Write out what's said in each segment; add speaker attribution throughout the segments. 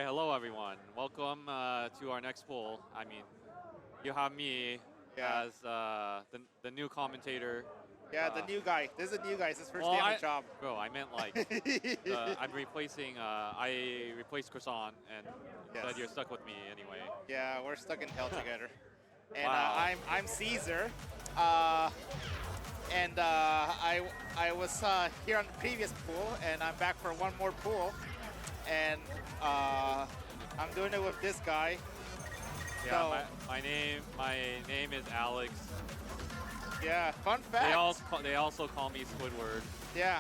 Speaker 1: hello everyone. Welcome to our next poll. I mean, you have me as the new commentator.
Speaker 2: Yeah, the new guy. This is a new guy. It's his first day on the job.
Speaker 1: Bro, I meant like I'm replacing. I replaced Croissant, and said you're stuck with me anyway.
Speaker 2: Yeah, we're stuck in hell together. And
Speaker 1: Wow.
Speaker 2: I'm Caesar. And I was here on the previous pool, and I'm back for one more pool. And I'm doing it with this guy.
Speaker 1: Yeah, so my name is Alex.
Speaker 2: Yeah, fun fact.
Speaker 1: They also call me Squidward.
Speaker 2: Yeah,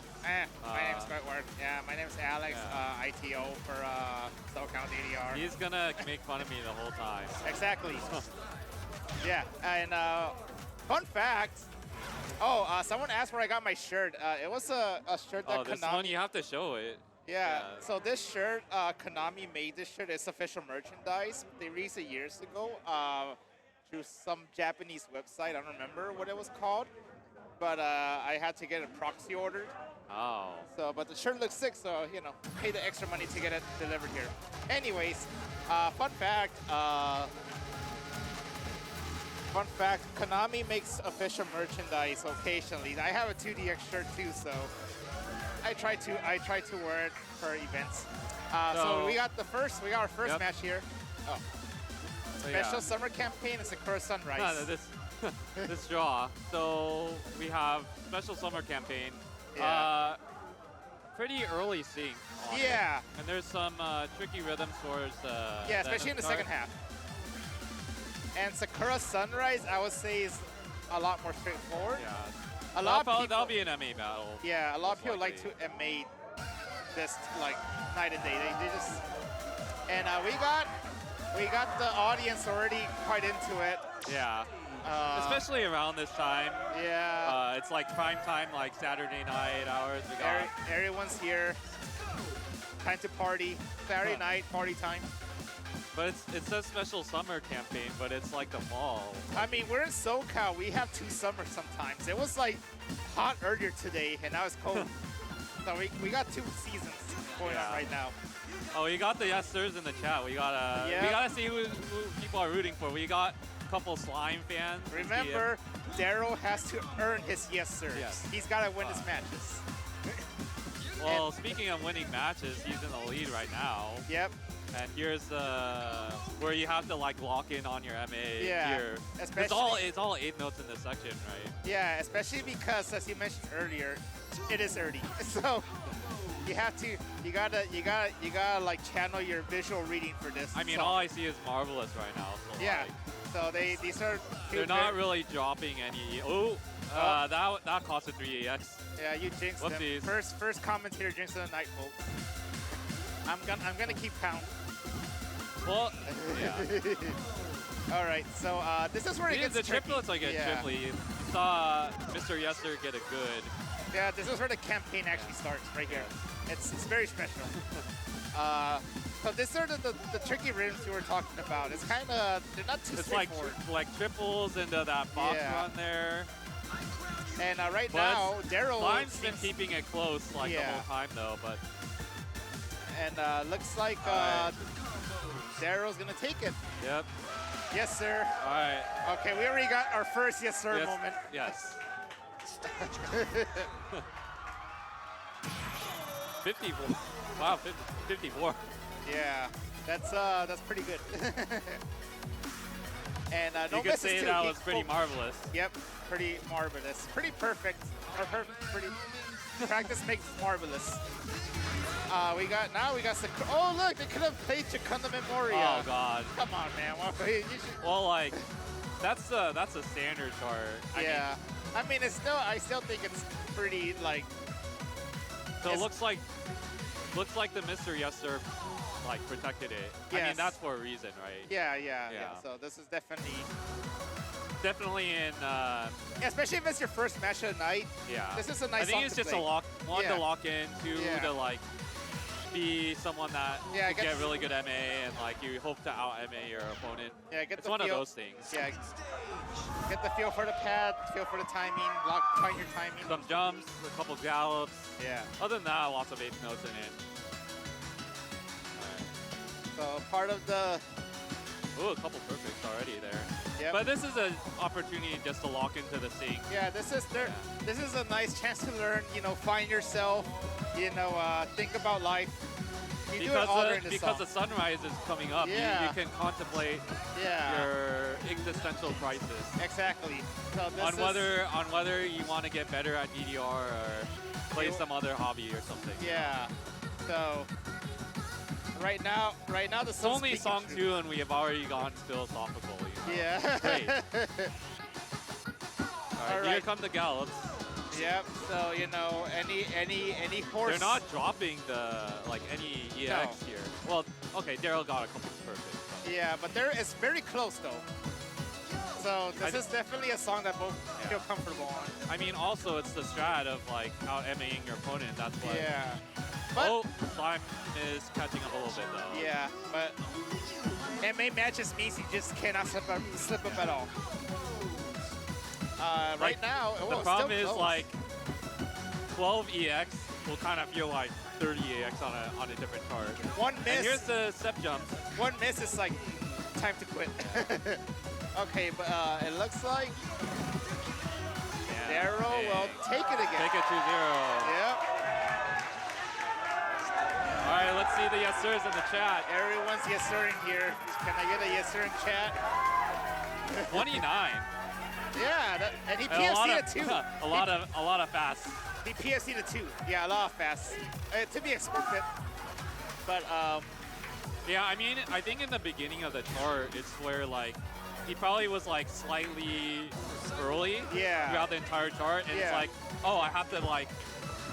Speaker 2: my name's Squidward. Yeah, my name's Alex, ITO for SoCalDDR.
Speaker 1: He's gonna make fun of me the whole time.
Speaker 2: Exactly. Yeah, and fun fact. Oh, someone asked where I got my shirt. It was a shirt that Konami.
Speaker 1: This one you have to show it.
Speaker 2: Yeah, so this shirt, Konami made this shirt. It's official merchandise. They released it years ago through some Japanese website. I don't remember what it was called, but I had to get a proxy ordered.
Speaker 1: Oh.
Speaker 2: So, but the shirt looks sick, so, you know, pay the extra money to get it delivered here. Anyways, fun fact, Konami makes official merchandise occasionally. I have a 2DX shirt too, so I try to wear it for events. So we got our first match here. Oh. Special summer campaign is Sakura Sunrise.
Speaker 1: No, this draw. So we have special summer campaign.
Speaker 2: Yeah.
Speaker 1: Pretty early sync.
Speaker 2: Yeah.
Speaker 1: And there's some tricky rhythms towards
Speaker 2: yeah, especially in the second half. And Sakura Sunrise, I would say, is a lot more straightforward.
Speaker 1: Yeah.
Speaker 2: A lot of people,
Speaker 1: that'll be an MA battle.
Speaker 2: Yeah, a lot of people like to MA this like night and day. They just and we got the audience already quite into it.
Speaker 1: Yeah. Especially around this time.
Speaker 2: Yeah.
Speaker 1: It's like prime time, like Saturday night hours. We got
Speaker 2: everyone's here. Time to party. Saturday night party time.
Speaker 1: But it says special summer campaign, but it's like the fall.
Speaker 2: I mean, we're in SoCal. We have 2 summers sometimes. It was like hot earlier today, and now it's cold. So we got 2 seasons going on right now.
Speaker 1: Oh, you got the yes sirs in the chat. We gotta see who people are rooting for. We got a couple slime fans.
Speaker 2: Remember, Daryl has to earn his yes sirs. Yes. He's gotta win his matches.
Speaker 1: Well, speaking of winning matches, he's in the lead right now.
Speaker 2: Yep.
Speaker 1: And here's where you have to like lock in on your MA here.
Speaker 2: Especially
Speaker 1: it's all 8 notes in this section, right?
Speaker 2: Yeah, especially because, as you mentioned earlier, it is early. So you gotta like channel your visual reading for this.
Speaker 1: I mean,
Speaker 2: song.
Speaker 1: all I see is Marvelous right now. So
Speaker 2: yeah.
Speaker 1: Like,
Speaker 2: so these are.
Speaker 1: They're not really dropping any. That cost a 3AX.
Speaker 2: Yeah, you jinxed them. First commentator jinxed of the night, folks. I'm gonna keep count.
Speaker 1: Well, yeah.
Speaker 2: All right, so this is where it gets
Speaker 1: the
Speaker 2: tricky.
Speaker 1: triplets like get tricky. You saw Mr. Yester get a good.
Speaker 2: Yeah, this is where the campaign actually starts, right here. It's very special. So these are the tricky rhythms you were talking about. It's kind of, they're not too straightforward.
Speaker 1: It's like triples into that box run there.
Speaker 2: And right now, Daryl
Speaker 1: Slime's been keeping it close like the whole time though, but.
Speaker 2: And looks like Daryl's gonna take it.
Speaker 1: Yep.
Speaker 2: Yes, sir.
Speaker 1: All right.
Speaker 2: Okay, we already got our first yes, sir moment.
Speaker 1: Yes. 54. Wow, 54.
Speaker 2: Yeah, that's pretty good. And no
Speaker 1: you could say that was pretty marvelous.
Speaker 2: Yep, pretty marvelous. Pretty perfect. Or pretty. Practice makes marvelous. We got oh look, they could have played Chikunda Memoria.
Speaker 1: Oh god.
Speaker 2: Come on, man.
Speaker 1: Well, like that's a standard chart.
Speaker 2: I mean, I still think it's pretty like.
Speaker 1: So it looks like the Mr. Yester like protected it.
Speaker 2: Yes.
Speaker 1: I mean that's for a reason, right?
Speaker 2: Yeah. So this is definitely
Speaker 1: in.
Speaker 2: Especially if it's your first match of the night.
Speaker 1: Yeah.
Speaker 2: This is a nice.
Speaker 1: I think it's just
Speaker 2: play.
Speaker 1: a lock. One to lock in, two to like be someone that will get really good MA and like you hope to out MA your opponent.
Speaker 2: Yeah, get
Speaker 1: it's
Speaker 2: the
Speaker 1: one
Speaker 2: feel.
Speaker 1: of those things.
Speaker 2: Yeah. Get the feel for the pad, feel for the timing, find your timing.
Speaker 1: Some jumps, a couple gallops.
Speaker 2: Yeah.
Speaker 1: Other than that, lots of 8 notes in it.
Speaker 2: So part of the...
Speaker 1: Ooh, a couple perfects already there.
Speaker 2: Yep.
Speaker 1: But this is an opportunity just to lock into the sync.
Speaker 2: Yeah, this is a nice chance to learn, you know, find yourself, you know, think about life. You do it all during the
Speaker 1: because
Speaker 2: song.
Speaker 1: the sunrise is coming up,
Speaker 2: Yeah.
Speaker 1: you can contemplate your existential crisis.
Speaker 2: Exactly. So this
Speaker 1: on whether you want to get better at DDR or play some other hobby or something.
Speaker 2: Yeah. So right now the
Speaker 1: It's only song 2 and we have already gone philosophical. You know?
Speaker 2: Yeah.
Speaker 1: Great. All right, here come the gallops.
Speaker 2: Yep. So you know, any horse.
Speaker 1: They're not dropping any EX here. Well, okay, Daryl got a couple perfect.
Speaker 2: Yeah, but it's very close though. So this is definitely a song that both feel comfortable on.
Speaker 1: I mean, also it's the strat of like out MAing your opponent. That's what.
Speaker 2: Yeah. But
Speaker 1: Slime is catching up a little bit though.
Speaker 2: Yeah, but MA matches means he just cannot slip up at all. Right now,
Speaker 1: the problem is like 12 EX will kind of feel like 30 EX on a different chart.
Speaker 2: One miss.
Speaker 1: And here's the step jump.
Speaker 2: One miss is like time to quit. Okay, but it looks like Daryl will take it again.
Speaker 1: Take it 2-0.
Speaker 2: Yep.
Speaker 1: All right, let's see the yes sirs in the chat.
Speaker 2: Everyone's yes sirring here. Can I get a yes sir in chat?
Speaker 1: 29.
Speaker 2: Yeah, and he PFC'd a 2.
Speaker 1: A lot of fast.
Speaker 2: He PFC'd a 2. Yeah, a lot of fast. To be expected. But
Speaker 1: yeah, I mean, I think in the beginning of the chart, it's where like he probably was like slightly early throughout the entire chart, and it's like, oh, I have to like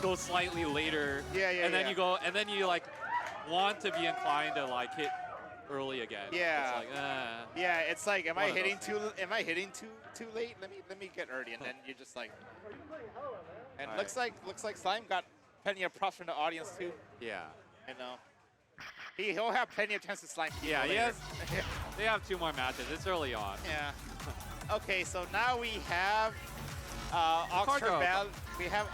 Speaker 1: go slightly later. And then you go, and then you like want to be inclined to like hit early again.
Speaker 2: Yeah.
Speaker 1: It's like,
Speaker 2: yeah, it's like, am I hitting too late? Let me get early, and then you're just like. And looks like Slime got plenty of props from the audience too.
Speaker 1: Yeah.
Speaker 2: You know. He'll have plenty of chances to slime people.
Speaker 1: Yeah,
Speaker 2: later.
Speaker 1: They have 2 more matches. It's early on.
Speaker 2: Yeah. Okay, so now we have Oxfordvalley. We have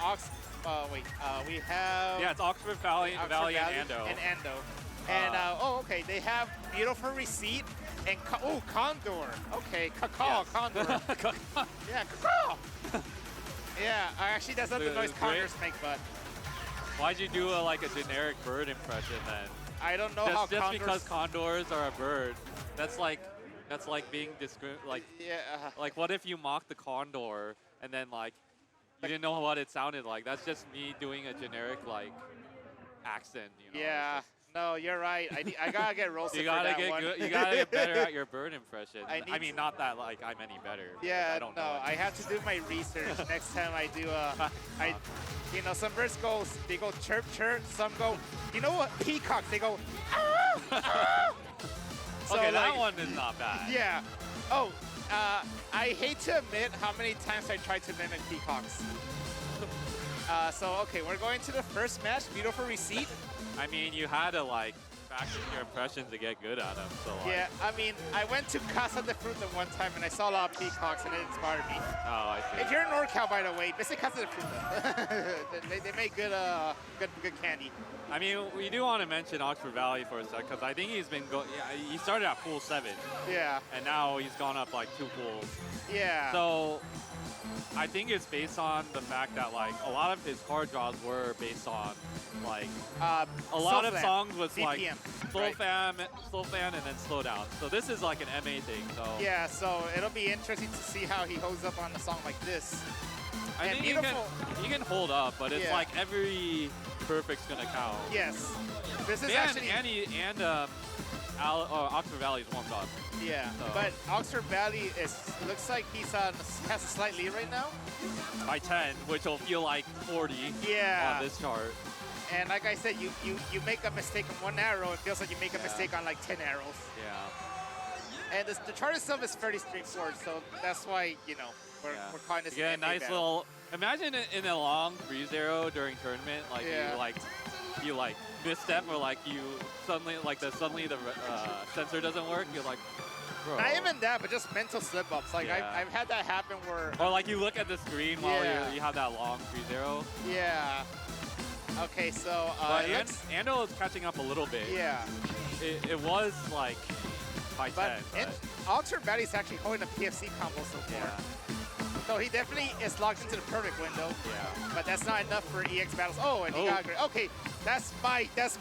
Speaker 2: we have.
Speaker 1: Yeah, it's Oxfordvalley and Ando.
Speaker 2: And Ando. And okay, they have beautiful receipt and Condor. Okay, Condor. Yeah, cacaw. Yeah, actually that's not the noise condors make, but.
Speaker 1: Why'd you do a generic bird impression then?
Speaker 2: I don't know how
Speaker 1: just because condors are a bird. That's like being like what if you mock the condor and then like you didn't know what it sounded like? That's just me doing a generic accent, you know.
Speaker 2: Yeah. No, you're right. I gotta get roasted
Speaker 1: you gotta
Speaker 2: for that
Speaker 1: get
Speaker 2: one.
Speaker 1: good. You gotta get better at your bird impression. I mean, not that I'm any better.
Speaker 2: Yeah,
Speaker 1: I don't know.
Speaker 2: I have to do my research next time I do you know, some birds they go chirp chirp. Some go, you know what? Peacocks, they go. So,
Speaker 1: okay, that one is not bad.
Speaker 2: Yeah. Oh, I hate to admit how many times I tried to mimic peacocks. So okay, we're going to the first match. Beautiful receipt.
Speaker 1: I mean, you had to practice your impressions to get good at them. So
Speaker 2: yeah, I mean, I went to Casa de Fruta one time and I saw a lot of peacocks and it inspired me.
Speaker 1: Oh, I see.
Speaker 2: If you're in NorCal, by the way, visit Casa de Fruta. they make good candy.
Speaker 1: I mean, we do want to mention Oxfordvalley for a sec because I think he's been he started at pool 7.
Speaker 2: Yeah.
Speaker 1: And now he's gone up 2 pools.
Speaker 2: Yeah.
Speaker 1: So I think it's based on the fact that a lot of his card draws were based on a lot of songs was
Speaker 2: BPM,
Speaker 1: slow fan and then slow down. So this is an MA thing. So
Speaker 2: yeah, so it'll be interesting to see how he holds up on a song like this.
Speaker 1: I think he can hold up, but it's every perfect's gonna count.
Speaker 2: Yes. This is
Speaker 1: Oxfordvalley is warmed up.
Speaker 2: Yeah,
Speaker 1: so.
Speaker 2: But Oxfordvalley looks like has a slight lead right now.
Speaker 1: By 10, which will feel like 40 on this chart.
Speaker 2: And like I said, you make a mistake on 1 arrow, it feels like you make a mistake on 10 arrows.
Speaker 1: Yeah.
Speaker 2: And the chart itself is fairly straightforward, so that's why, you know, we're calling this
Speaker 1: a nice little, imagine in a long freeze arrow during tournament, you misstep or you suddenly the sensor doesn't work, you're like, bro.
Speaker 2: Not even that, but just mental slip-ups. I've had that happen where...
Speaker 1: Or you look at the screen while you have that long freeze arrow.
Speaker 2: Yeah. Okay, so...
Speaker 1: Ando is catching up a little bit.
Speaker 2: Yeah.
Speaker 1: it was like by 10.
Speaker 2: Oxfordvalley is actually holding a PFC combo so far.
Speaker 1: Yeah.
Speaker 2: So he definitely is locked into the perfect window.
Speaker 1: Yeah.
Speaker 2: But that's not enough for EX battles. Oh, and he got great. Okay, that's mine. That's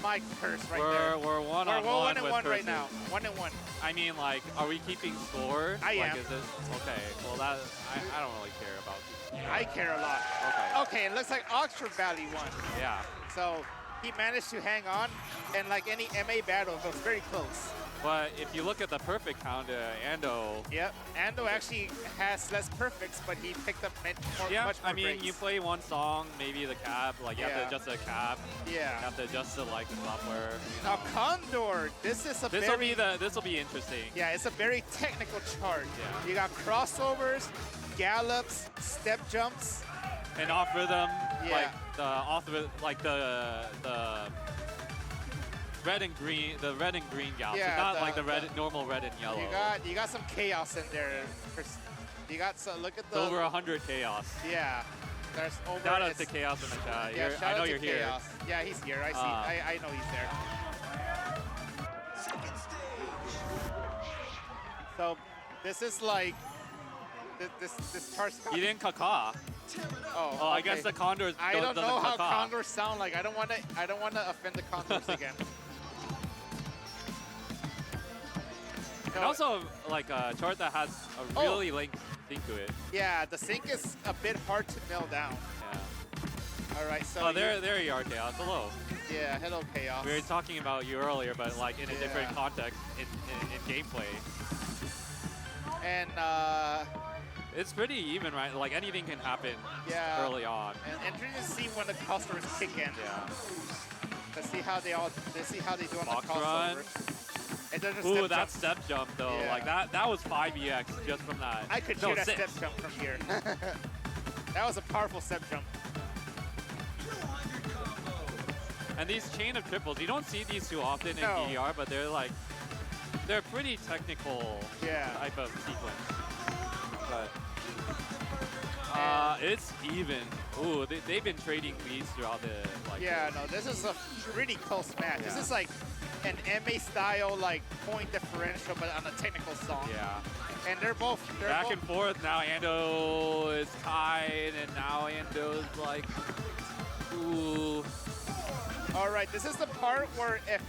Speaker 2: my curse right there.
Speaker 1: We're one on
Speaker 2: we're
Speaker 1: one
Speaker 2: and
Speaker 1: with
Speaker 2: one right
Speaker 1: curses.
Speaker 2: now. 1-1.
Speaker 1: I mean, like, are we keeping score?
Speaker 2: I
Speaker 1: like,
Speaker 2: am.
Speaker 1: Is it okay? Well, that I don't really care about.
Speaker 2: I care a lot.
Speaker 1: Okay.
Speaker 2: Okay, it looks like Oxfordvalley won.
Speaker 1: Yeah.
Speaker 2: So he managed to hang on, and like any MA battle, it was very close.
Speaker 1: But if you look at the perfect count, Ando.
Speaker 2: Yep, Ando actually has less perfects, but he picked up much more
Speaker 1: I mean,
Speaker 2: breaks.
Speaker 1: you play one song, maybe the cap, like you have to adjust the cap.
Speaker 2: Yeah.
Speaker 1: You have to adjust the like the software. You
Speaker 2: Now
Speaker 1: know.
Speaker 2: Condor, this will
Speaker 1: be interesting.
Speaker 2: Yeah, it's a very technical chart.
Speaker 1: Yeah.
Speaker 2: You got crossovers, gallops, step jumps,
Speaker 1: and off rhythm,
Speaker 2: yeah.
Speaker 1: like the red and green, gallops.
Speaker 2: Yeah,
Speaker 1: not like the normal red and yellow.
Speaker 2: You got some chaos in there. You got look at the
Speaker 1: over 100 chaos.
Speaker 2: Yeah, there's over.
Speaker 1: Shout out to chaos in the chat.
Speaker 2: Yeah,
Speaker 1: I know you're
Speaker 2: chaos.
Speaker 1: here.
Speaker 2: Yeah, he's here. I see. I know he's there. So this is like this chart's got.
Speaker 1: You didn't caca.
Speaker 2: Oh,
Speaker 1: I guess the condors.
Speaker 2: I don't know how
Speaker 1: caca.
Speaker 2: condors sound like. I don't want to offend the condors again.
Speaker 1: And also, like a chart that has a really linked sync to it.
Speaker 2: Yeah, the sync is a bit hard to nail down.
Speaker 1: Yeah.
Speaker 2: All right, so.
Speaker 1: Oh, there you are, Chaos. Hello.
Speaker 2: Yeah, hello, Chaos.
Speaker 1: We were talking about you earlier, but like in a different context in gameplay.
Speaker 2: And
Speaker 1: it's pretty even, right? Like anything can happen early on.
Speaker 2: And interesting to see when the customers kick in.
Speaker 1: Yeah.
Speaker 2: Let's see how they do on
Speaker 1: Box
Speaker 2: the
Speaker 1: run.
Speaker 2: crossovers.
Speaker 1: Ooh, that step jump though, like that was 5EX just from that.
Speaker 2: I could hear that step jump from here. That was a powerful step jump.
Speaker 1: And these chain of triples, you don't see these too often in DDR, but they're pretty technical type of sequence. But it's even. Ooh, they've been trading leads throughout the
Speaker 2: no, this is a really close match. This is like an MA style like point differential, but on a technical song.
Speaker 1: Yeah.
Speaker 2: And they're both
Speaker 1: back and forth. Now Ando is tied, and now Ando's like, ooh.
Speaker 2: All right, this is the part where if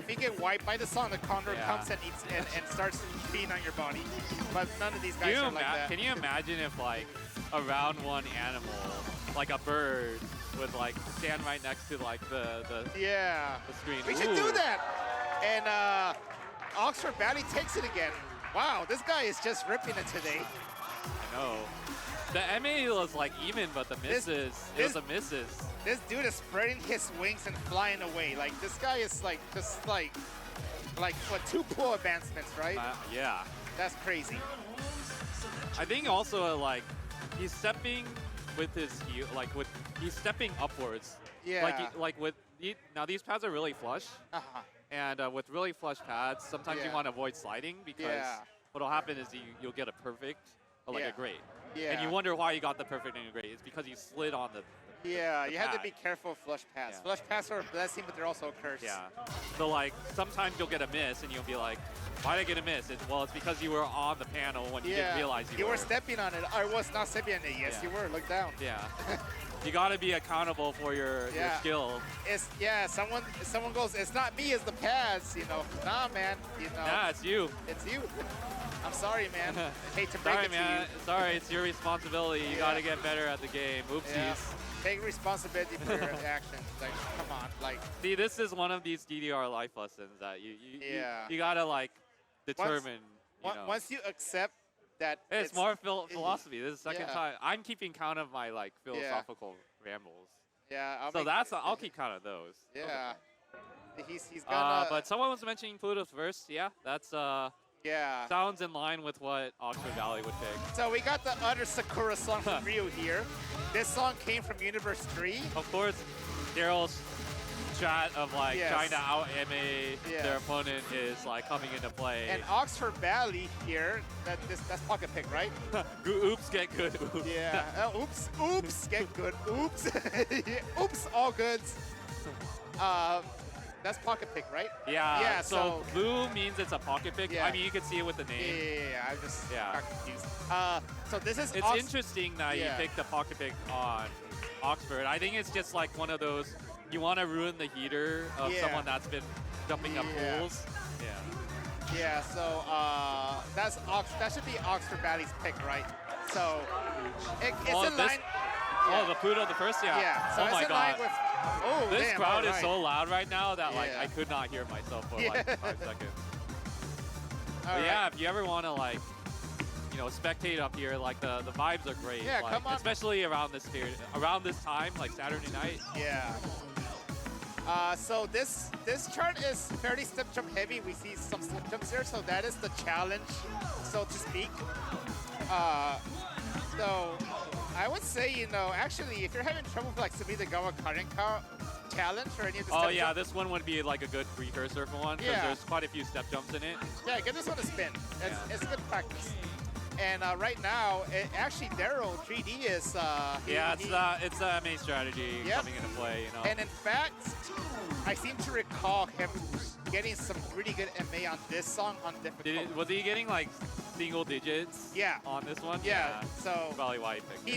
Speaker 2: you get wiped by the song, the condor comes and eats and starts feeding on your body. But none of these guys are like that.
Speaker 1: Can you imagine if like a round one animal, like a bird, would like stand right next to like the screen?
Speaker 2: We should do that. And Oxfordvalley takes it again. Wow, this guy is just ripping it today.
Speaker 1: I know. The MA was like even, but the misses. It was the misses.
Speaker 2: This dude is spreading his wings and flying away. Like this guy is like just like what, 2 pull advancements, right?
Speaker 1: Yeah.
Speaker 2: That's crazy.
Speaker 1: I think also like he's stepping with his heel, he's stepping upwards.
Speaker 2: Yeah.
Speaker 1: Now these pads are really flush. And with really flush pads, sometimes you want to avoid sliding because what'll happen is you'll get a perfect or like a great.
Speaker 2: Yeah.
Speaker 1: And you wonder why you got the perfect and a great. It's because you slid on the
Speaker 2: you have to be careful of flush pads.
Speaker 1: Yeah.
Speaker 2: Flush pads are a blessing, but they're also a curse.
Speaker 1: Yeah. So like sometimes you'll get a miss and you'll be like, why did I get a miss? It's because you were on the panel when you didn't realize you were
Speaker 2: stepping on it. I was not stepping on it. Yes, you were. Look down.
Speaker 1: Yeah. You got to be accountable for your skill.
Speaker 2: Someone goes, it's not me, it's the pads. Nah, man.
Speaker 1: Nah, it's you.
Speaker 2: It's you. I'm sorry, man. I hate to break it to you.
Speaker 1: Sorry, it's your responsibility. You got to get better at the game. Oopsies.
Speaker 2: Yeah. Take responsibility for your actions. Like, come on.
Speaker 1: See, this is one of these DDR life lessons that you got to determine.
Speaker 2: Once you accept that
Speaker 1: it's more philosophy. This is the second time. I'm keeping count of my philosophical rambles.
Speaker 2: Yeah.
Speaker 1: I'll keep count of those.
Speaker 2: Yeah. He's gonna.
Speaker 1: But someone was mentioning Pluto's verse. Yeah, that's sounds in line with what Oxfordvalley would pick.
Speaker 2: So we got the other Sakura song from Ryu here. This song came from Universe 3.
Speaker 1: Of course, Daryl's chat of trying to out MA their opponent is coming into play.
Speaker 2: And Oxfordvalley here, that's pocket pick, right?
Speaker 1: Oops, get good. Oops.
Speaker 2: Yeah. Oops, get good. Oops. Oops, all goods. that's pocket pick, right?
Speaker 1: Yeah.
Speaker 2: Yeah.
Speaker 1: So blue means it's a pocket pick.
Speaker 2: Yeah.
Speaker 1: I mean, you can see it with the name.
Speaker 2: Yeah. I just got confused. So this is.
Speaker 1: It's interesting that you picked the pocket pick on Oxford. I think it's just like one of those. You want to ruin the heater of someone that's been jumping up pools. Yeah.
Speaker 2: Yeah. So that should be Oxfordvalley's pick, right? So it's in line.
Speaker 1: Oh, the Pluto, the first,
Speaker 2: Yeah. So
Speaker 1: oh my God. This
Speaker 2: damn,
Speaker 1: crowd is so loud right now that like
Speaker 2: Yeah.
Speaker 1: I could not hear myself for like 5 seconds. But
Speaker 2: right.
Speaker 1: if you ever want to like, spectate up here, like the vibes are great.
Speaker 2: Yeah,
Speaker 1: like,
Speaker 2: come on.
Speaker 1: Especially around this period, around this time, like Saturday night.
Speaker 2: Yeah. So this chart is fairly step jump heavy. We see some step jumps here, so that is the challenge, so to speak. So I would say, actually, if you're having trouble with like Submit the Gawa current challenge or any of the step jump,
Speaker 1: this one would be like a good precursor for one because there's quite a few step jumps in it.
Speaker 2: Yeah, give this one a spin. It's good practice. And right now, actually, Daryl 3D is.
Speaker 1: It's the MA strategy coming into play.
Speaker 2: And in fact, I seem to recall him getting some really good MA on this song on difficult.
Speaker 1: Was he getting like single digits? On this one.
Speaker 2: Yeah. So
Speaker 1: probably why he picked
Speaker 2: it.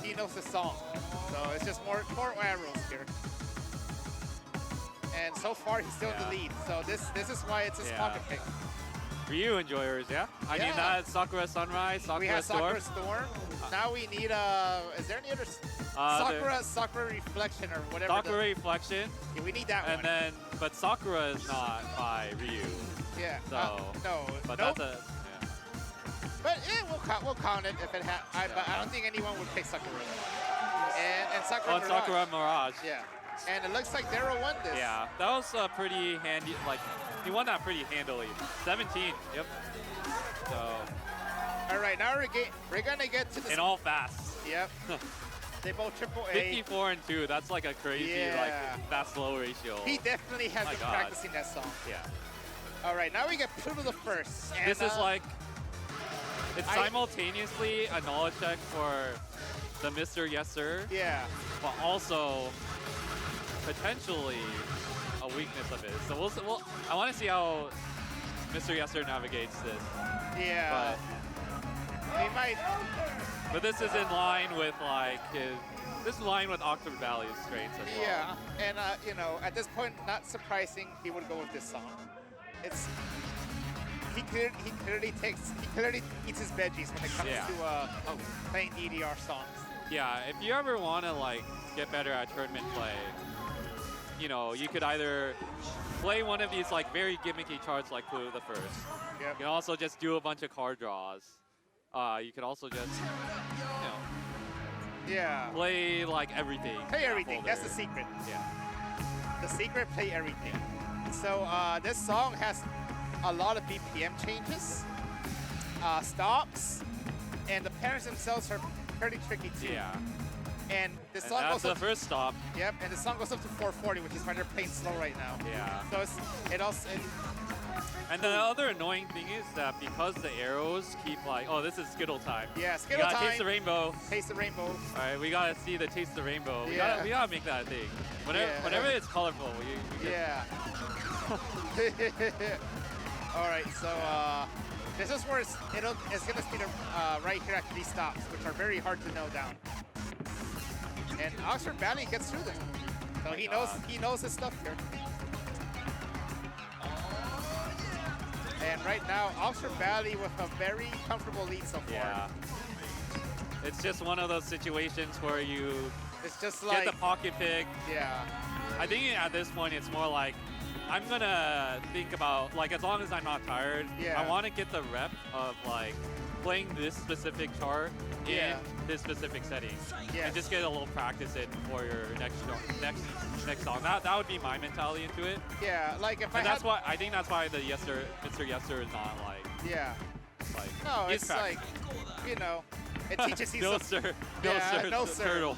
Speaker 2: He knows the song. So it's just more arrows here. And so far, he's still in the lead. So this is why it's his pocket pick.
Speaker 1: Ryu enjoyers, I mean, that's Sakura Sunrise, Sakura
Speaker 2: We have
Speaker 1: Storm.
Speaker 2: Sakura Storm. Now we need is there any other Sakura Reflection or whatever?
Speaker 1: Sakura Reflection.
Speaker 2: Yeah, we need that one.
Speaker 1: And then, but Sakura is not by Ryu.
Speaker 2: Yeah.
Speaker 1: So.
Speaker 2: No.
Speaker 1: But that's a.
Speaker 2: But we'll count it if it but I don't think anyone would pick Sakura. And Sakura Mirage.
Speaker 1: Sakura Mirage.
Speaker 2: Yeah. And it looks like Daryl won this.
Speaker 1: Yeah, that was pretty handy. Like, he won that pretty handily. 17. Yep. So.
Speaker 2: All right, now we're gonna get to the.
Speaker 1: And all fast.
Speaker 2: Yep. They both AAA.
Speaker 1: 54 and 2. That's like a crazy like fast slow ratio.
Speaker 2: He definitely has been practicing that song.
Speaker 1: Yeah.
Speaker 2: All right, now we get Pluto the first. And,
Speaker 1: this is like. It's simultaneously a knowledge check for the Mr. Yes Sir.
Speaker 2: Yeah.
Speaker 1: But also potentially a weakness of his. So I want to see how Mr. Yes Sir navigates this.
Speaker 2: Yeah. But he might.
Speaker 1: But this is in line with like this is in line with Oxfordvalley's strengths as well.
Speaker 2: Yeah, and at this point, not surprising he would go with this song. He clearly eats his veggies when it comes to playing DDR songs.
Speaker 1: Yeah, if you ever want to like get better at tournament play, you could either play one of these like very gimmicky charts like Pluto the First.
Speaker 2: Yep.
Speaker 1: You can also just do a bunch of card draws. You could also just, play like everything.
Speaker 2: Play everything. That's the secret.
Speaker 1: Yeah.
Speaker 2: The secret, play everything. So this song has a lot of BPM changes, stops, and the patterns themselves are pretty tricky too.
Speaker 1: Yeah.
Speaker 2: And the song
Speaker 1: that's
Speaker 2: goes
Speaker 1: the
Speaker 2: up
Speaker 1: first stop.
Speaker 2: Yep, and the song goes up to 440, which is why they're playing slow right now.
Speaker 1: Yeah.
Speaker 2: So
Speaker 1: and the other annoying thing is that because the arrows keep like, oh, this is Skittle time.
Speaker 2: Yeah, Skittle time.
Speaker 1: Taste the rainbow.
Speaker 2: Taste the rainbow.
Speaker 1: All right, we gotta see the taste the rainbow. We
Speaker 2: Yeah.
Speaker 1: gotta make that a thing. Whenever it's colorful, you get
Speaker 2: Yeah. All right, so this is where it's gonna speed up right here after these stops, which are very hard to know down. And Oxfordvalley gets through them, so he knows his stuff here. And right now, Oxfordvalley with a very comfortable lead so far.
Speaker 1: Yeah. It's just one of those situations where
Speaker 2: it's just like
Speaker 1: get the pocket pick.
Speaker 2: Yeah.
Speaker 1: I think at this point it's more like I'm gonna think about like as long as I'm not tired, I want to get the rep of like playing this specific chart in this specific setting, and just get a little practice in for your next song. That would be my mentality into it.
Speaker 2: Yeah, like if
Speaker 1: and that's why I think that's why the Mr. Yes Sir is not like
Speaker 2: no, it's like it teaches you
Speaker 1: no
Speaker 2: some,
Speaker 1: sir,
Speaker 2: no sir.
Speaker 1: turtle.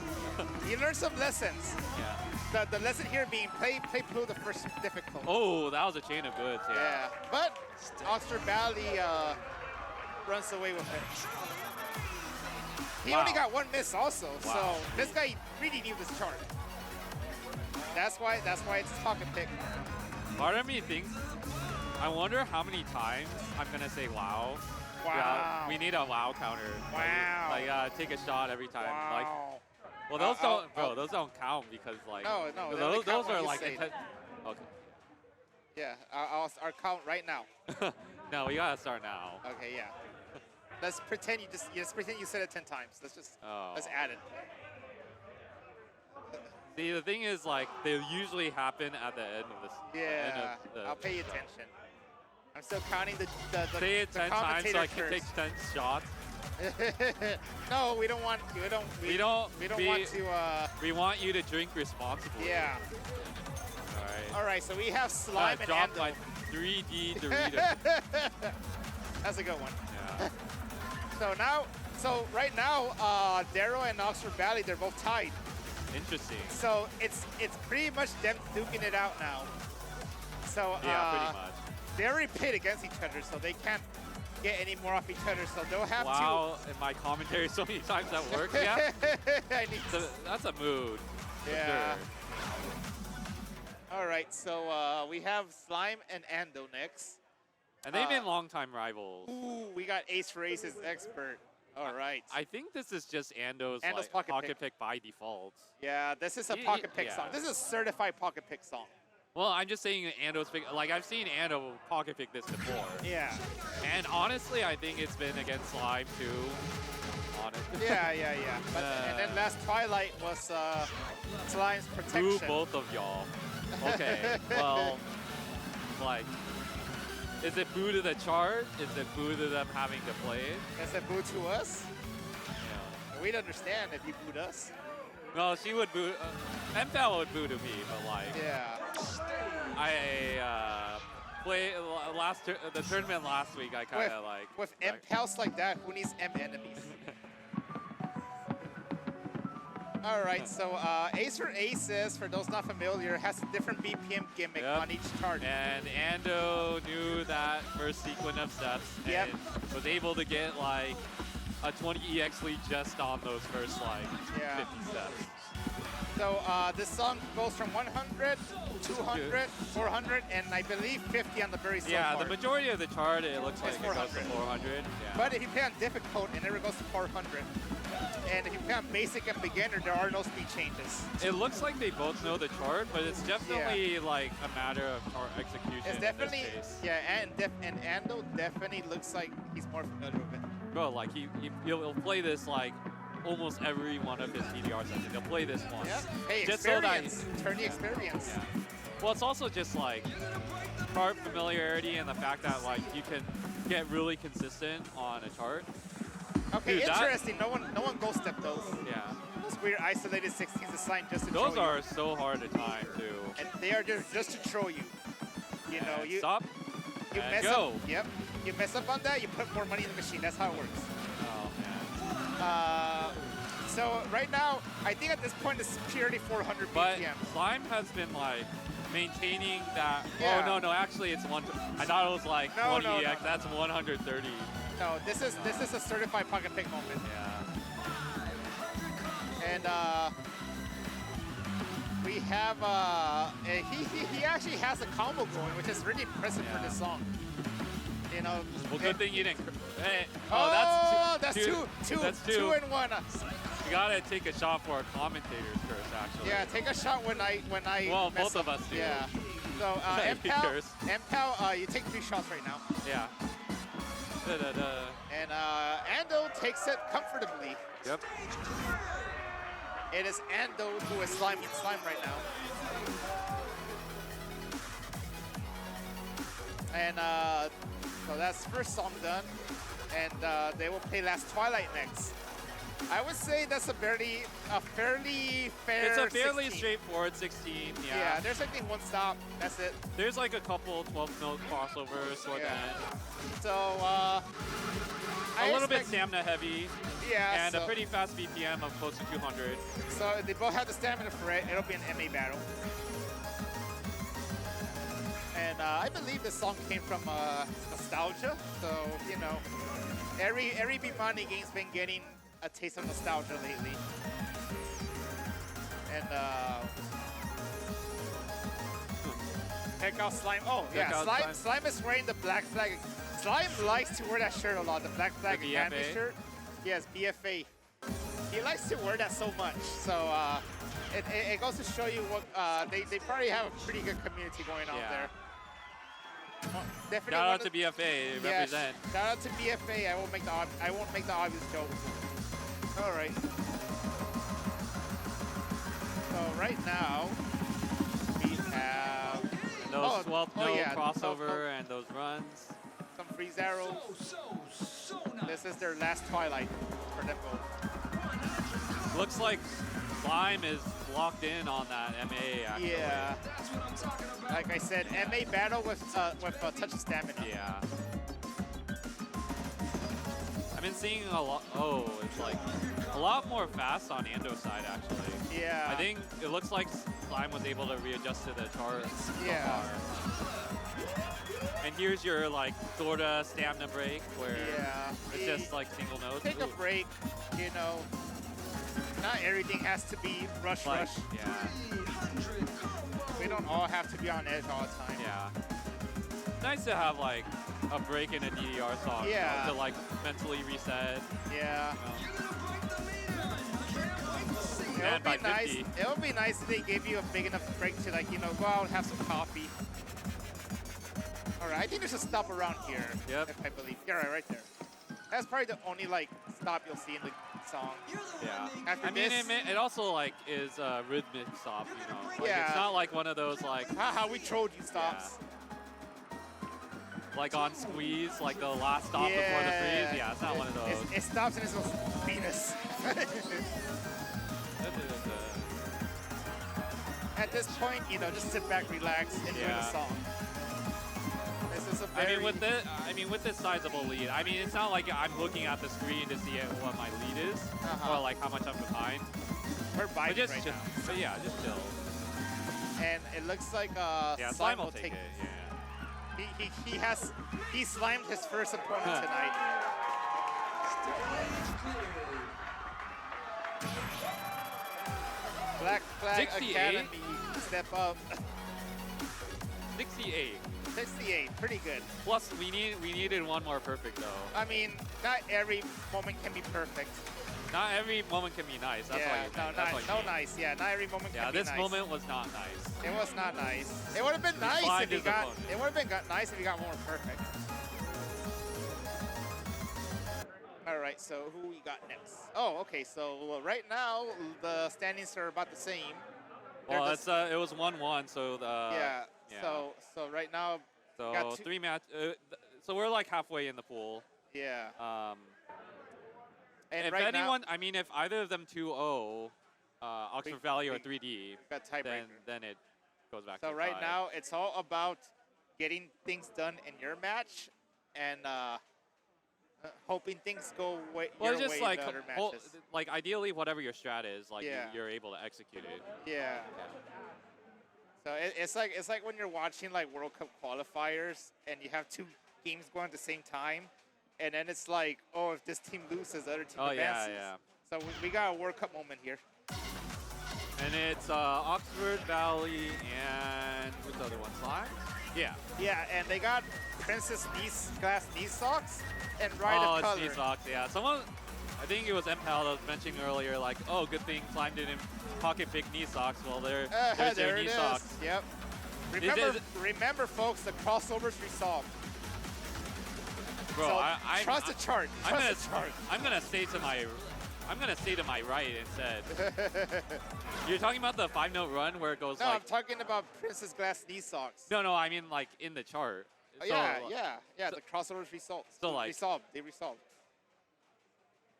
Speaker 2: You learn some lessons.
Speaker 1: Yeah.
Speaker 2: The lesson here being play Pluto the First difficult.
Speaker 1: Oh, that was a chain of goods.
Speaker 2: Yeah, but Oxfordvalley runs away with it. He only got one miss also, so this guy really knew this chart. That's why it's pocket pick.
Speaker 1: Part of me thinks, I wonder how many times I'm gonna say wow.
Speaker 2: Wow.
Speaker 1: Yeah, we need a wow counter.
Speaker 2: Wow.
Speaker 1: Like take a shot every time.
Speaker 2: Wow.
Speaker 1: Like, well, those don't, bro. Those don't count because like.
Speaker 2: No,
Speaker 1: Those are like. Okay.
Speaker 2: Yeah, I'll count right now.
Speaker 1: No, we gotta start now.
Speaker 2: Okay, yeah. Let's pretend you pretend you said it 10 times. Let's add it.
Speaker 1: See, the thing is, like, they usually happen at the end of this.
Speaker 2: Yeah, I'll pay attention. I'm still counting the
Speaker 1: say it 10 times so I can take 10 shots.
Speaker 2: No, we don't want. We don't want to.
Speaker 1: We want you to drink responsibly.
Speaker 2: Yeah. All right. So we have slime and
Speaker 1: dropped
Speaker 2: ando.
Speaker 1: by 3D Doritos.
Speaker 2: That's a good one.
Speaker 1: Yeah.
Speaker 2: So right now, Darrow and Oxfordvalley, they're both tied.
Speaker 1: Interesting.
Speaker 2: So it's pretty much them duking it out now. So
Speaker 1: yeah, pretty much.
Speaker 2: They already pit against each other, so they can't get any more off each other. So they'll have to.
Speaker 1: Wow, in my commentary so many times that works. Yeah. That's a mood.
Speaker 2: Yeah.
Speaker 1: Sure.
Speaker 2: All right, so we have Slime and Ando next.
Speaker 1: And they've been longtime rivals.
Speaker 2: Ooh, we got Ace for Ace's expert. All right.
Speaker 1: I think this is just Ando's like,
Speaker 2: pocket
Speaker 1: pick by default.
Speaker 2: Yeah, this is a pocket pick song. This is a certified pocket pick song.
Speaker 1: Well, I'm just saying Ando's pick. Like, I've seen Ando pocket pick this before.
Speaker 2: Yeah.
Speaker 1: And honestly, I think it's been against Slime too. Honestly.
Speaker 2: Yeah. But, and then last Twilight was Slime's protection.
Speaker 1: Boo both of y'all. Okay, well, like, is it boo to the chart? Is it boo to them having to play it?
Speaker 2: Is it boo to us?
Speaker 1: Yeah.
Speaker 2: We'd understand if you booed us.
Speaker 1: No, she would boo. MPal would boo to me, but like.
Speaker 2: Yeah.
Speaker 1: I played the tournament last week. I kind of like.
Speaker 2: With MPals like that, who needs M enemies? All right, so Ace for Aces, for those not familiar, has a different BPM gimmick on each chart.
Speaker 1: And Ando knew that first sequence of steps and was able to get like a 20 EX lead just on those first like 50 steps.
Speaker 2: So this song goes from 100, 200, 400, and I believe 50 on the very slow part.
Speaker 1: The majority of the chart, it looks like it goes to 400. Yeah.
Speaker 2: But if you play on difficult, it never goes to 400. And if you play on basic and beginner, there are no speed changes.
Speaker 1: It looks like they both know the chart, but it's definitely like a matter of chart execution.
Speaker 2: It's definitely,
Speaker 1: in this case.
Speaker 2: and Ando definitely looks like he's more familiar with it.
Speaker 1: Bro, like he'll play this like almost every one of his DDR sessions. He'll play this once.
Speaker 2: Yeah. Hey,
Speaker 1: just
Speaker 2: experience.
Speaker 1: So that
Speaker 2: turn the experience.
Speaker 1: Yeah. Well, it's also just like chart familiarity and the fact that like you can get really consistent on a chart.
Speaker 2: Okay, dude, interesting. No one ghost step those.
Speaker 1: Yeah.
Speaker 2: Those weird isolated 16s assigned just to
Speaker 1: those
Speaker 2: troll
Speaker 1: are
Speaker 2: you.
Speaker 1: So hard to time too.
Speaker 2: And they are just to troll you. You know, you
Speaker 1: stop.
Speaker 2: You
Speaker 1: and
Speaker 2: mess
Speaker 1: go.
Speaker 2: up. Yep. You mess up on that, you put more money in the machine. That's how it works.
Speaker 1: Oh man.
Speaker 2: So right now, I think at this point it's purely 400 BPM.
Speaker 1: But Slime has been like maintaining that.
Speaker 2: Yeah.
Speaker 1: Oh no, actually it's one. I thought it was like 20 EX. No. That's 130.
Speaker 2: No, this is a certified pocket pick moment.
Speaker 1: Yeah.
Speaker 2: And we have he actually has a combo going, which is really impressive for this song. You know.
Speaker 1: Well, good thing you didn't. Hey,
Speaker 2: that's two. That's two. 2 and 1.
Speaker 1: We gotta take a shot for our commentators first, actually.
Speaker 2: Yeah, take a shot when I.
Speaker 1: Well, both of us do.
Speaker 2: Yeah. So MPal, you take 3 shots right now.
Speaker 1: Yeah.
Speaker 2: And Ando takes it comfortably.
Speaker 1: Yep.
Speaker 2: It is Ando who is sliming slime right now. And so that's first song done. And they will play Last Twilight next. I would say that's a fairly fair.
Speaker 1: It's a fairly 16. Straightforward 16. Yeah.
Speaker 2: Yeah. There's I think one stop. That's it.
Speaker 1: There's like a couple 12-note crossovers toward the end.
Speaker 2: So
Speaker 1: a little bit stamina heavy.
Speaker 2: Yeah.
Speaker 1: And a pretty fast BPM of close to 200.
Speaker 2: So they both have the stamina for it. It'll be an MA battle. And I believe this song came from nostalgia. So you know, every Bimani game's been getting a taste of nostalgia lately. And Check out Slime. Oh, yeah. Slime is wearing the black flag. Slime likes to wear that shirt a lot, the Black Flag Academy shirt. Yes, BFA. He likes to wear that so much. So it goes to show you what they probably have a pretty good community going on there. Well, definitely
Speaker 1: shout out to BFA, represent.
Speaker 2: Shout out to BFA. I won't make the obvious joke. All right. So right now we have
Speaker 1: those 12th note crossover and those runs.
Speaker 2: Some freeze arrows. This is their last Twilight for them both.
Speaker 1: Looks like Slime is locked in on that MA actually.
Speaker 2: Yeah. Like I said, MA battle with touch of stamina.
Speaker 1: Yeah. I've been seeing a lot. Oh, it's like a lot more fast on Ando's side actually.
Speaker 2: Yeah.
Speaker 1: I think it looks like Slime was able to readjust to the chart.
Speaker 2: Yeah.
Speaker 1: And here's your like sorta stamina break where it's just like single notes.
Speaker 2: Take a break, you know. Not everything has to be rush.
Speaker 1: Yeah.
Speaker 2: We don't all have to be on edge all the time.
Speaker 1: Yeah. Nice to have like a break in a DDR song.
Speaker 2: Yeah.
Speaker 1: You know, to like mentally reset.
Speaker 2: Yeah.
Speaker 1: You know.
Speaker 2: It would be nice. It would be nice if they gave you a big enough break to like, you know, go out and have some coffee. All right, I think there's a stop around here.
Speaker 1: Yep.
Speaker 2: If I believe. Yeah, right there. That's probably the only like stop you'll see in the song.
Speaker 1: Yeah.
Speaker 2: After
Speaker 1: I mean, it also like is a rhythmic stop, you know. Like,
Speaker 2: yeah.
Speaker 1: It's not like one of those like.
Speaker 2: How we trolled you stops.
Speaker 1: Yeah. Like on squeeze, like the last stop before the freeze. Yeah, it's not one of those.
Speaker 2: It stops and it's those Venus. At this point, you know, just sit back, relax, enjoy the song. This is a very...
Speaker 1: I mean, with this sizable lead, I mean, it's not like I'm looking at the screen to see what my lead is or like how much I'm behind.
Speaker 2: We're vibing right now.
Speaker 1: But yeah, just chill.
Speaker 2: And it looks like
Speaker 1: Slime will take it. Yeah.
Speaker 2: He slimed his first opponent tonight. Black Flag Academy, step up.
Speaker 1: 68.
Speaker 2: 68, pretty good.
Speaker 1: Plus, we needed one more perfect though.
Speaker 2: I mean, not every moment can be perfect.
Speaker 1: Not every moment can be nice. That's why you
Speaker 2: nice. Yeah, not every moment can be nice.
Speaker 1: Yeah, this moment was not nice.
Speaker 2: It was not nice. It would have been nice if he got. It would have been nice if he got more perfect. All right, so who we got next? Oh, okay. So right now the standings are about the same.
Speaker 1: Well, it was 1-1. So
Speaker 2: yeah. So right now.
Speaker 1: So 3 match. So we're like halfway in the pool.
Speaker 2: Yeah.
Speaker 1: And if
Speaker 2: right
Speaker 1: anyone, I mean, if either of them 2-0, Oxfordvalley or 3D, then it goes back to
Speaker 2: So right now, it's all about getting things done in your match and hoping things go your way in other matches.
Speaker 1: Like ideally, whatever your strat is, like you're able to execute it.
Speaker 2: Yeah. So it's like when you're watching like World Cup qualifiers and you have 2 games going at the same time. And then it's like, oh, if this team loses, the other team advances.
Speaker 1: Yeah.
Speaker 2: So we got a World Cup moment here.
Speaker 1: And it's Oxfordvalley and who's the other one? Slime? Yeah.
Speaker 2: Yeah, and they got Princess Glass knee socks and Ride of Color.
Speaker 1: Knee socks, yeah. Someone, I think it was MPAL that was mentioning earlier, like, oh, good thing Slime didn't pocket pick knee socks. Well, there's their knee socks.
Speaker 2: Yep. Remember, folks, the crossover's resolved.
Speaker 1: Bro,
Speaker 2: so
Speaker 1: I
Speaker 2: trust the chart.
Speaker 1: I'm gonna stay to my right instead. You're talking about the 5-note run where it goes
Speaker 2: no,
Speaker 1: like.
Speaker 2: I'm talking about Princess Glass knee socks.
Speaker 1: No, I mean like in the chart.
Speaker 2: Oh, yeah. The crossovers resolved. They resolved.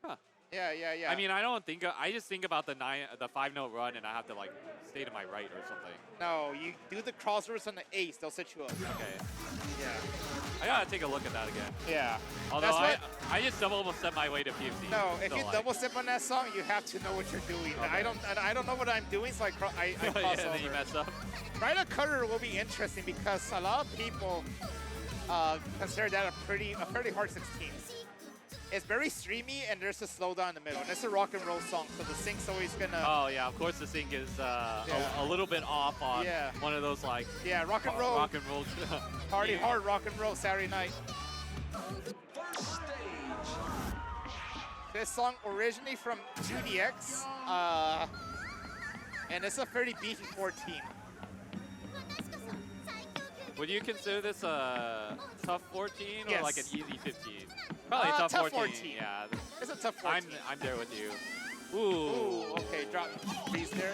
Speaker 1: Huh.
Speaker 2: Yeah.
Speaker 1: I mean, I just think about the 5-note run and I have to like stay to my right or something.
Speaker 2: No, you do the crossovers on the ace, they'll set you up.
Speaker 1: Okay.
Speaker 2: Yeah.
Speaker 1: I gotta take a look at that again.
Speaker 2: Yeah.
Speaker 1: Although I just double step my way to PFC.
Speaker 2: No, if you double step on that song, you have to know what you're doing. Okay. I don't know what I'm doing, so I cross over.
Speaker 1: Then you mess up.
Speaker 2: Ride of Color will be interesting because a lot of people consider that a pretty hard 16. it's very streamy, and there's a slowdown in the middle. And it's a rock and roll song, so the sync's always gonna.
Speaker 1: Oh yeah, of course the sync is a little bit off on one of those like.
Speaker 2: Yeah, rock and roll.
Speaker 1: Rock and roll.
Speaker 2: Party hard, rock and roll Saturday night. This song originally from 2DX, and it's a pretty beefy 14.
Speaker 1: Would you consider this a tough 14 or like an easy 15? Probably a tough 14. Yeah.
Speaker 2: It's a tough 14.
Speaker 1: I'm there with you. Ooh.
Speaker 2: Okay, drop these there.